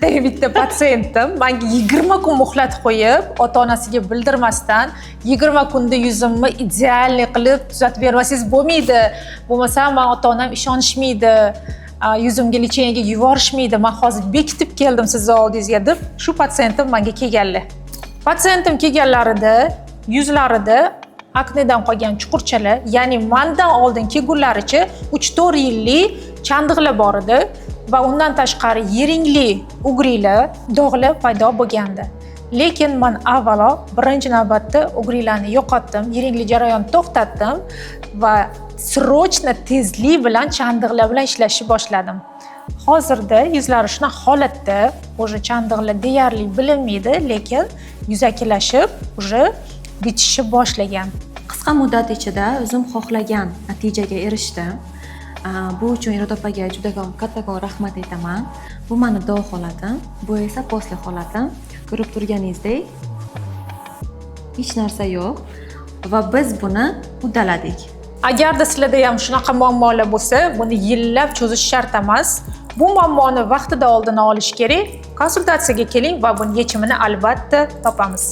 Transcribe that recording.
Bitta patsiyentim menga 20 kun muhlat qo'yib, ota-onasiga bildirmasdan 20 kunda yuzimni idealniy qilib tuzatib bermasangiz bo'lmaydi. Bo'lmasa men ota-onam ishonishmaydi. Yuzimga licheniyaga yuborishmaydi. Men hozir bekitib keldim sizni oldingizga deb shu patsiyentim menga kelganlar. Patsiyentim kelganlarida yuzlarida aknedan qolgan chuqurchalar, ya'ni mendan oldin kelgunlaricha 3-4 yillik chandiqlar bor edi. Va undan tashqari yiringli ugriylar, dog'lar paydo bo'lgandi. Lekin men avvalo birinchi navbatda ugrilarni yo'qotdim, yiringli jarayonni to'xtatdim va srochno tezlik bilan chandiqlar bilan ishlashni boshladim. Hozirda yuzlari shunaqa holatda, o'sha chandiqlar deyarli bilinmaydi, lekin yuzakilashib, o'sha bitishni boshlagan. Qisqa muddat ichida o'zim xohlagan natijaga erishdim. Bu uchun Iroda opaga juda kattakon rahmat aytaman. Bu meni do holatim, bu esa posle holatim. Ko'rib turganingizdek, hech narsa yo'q va biz buni uddaladik. Agarda sizlarda ham shunaqa muammolar bo'lsa, buni yillab cho'zish shart emas. Bu muammoni vaqtida oldini olish kerak. Konsultatsiyaga keling va buning yechimini albatta topamiz.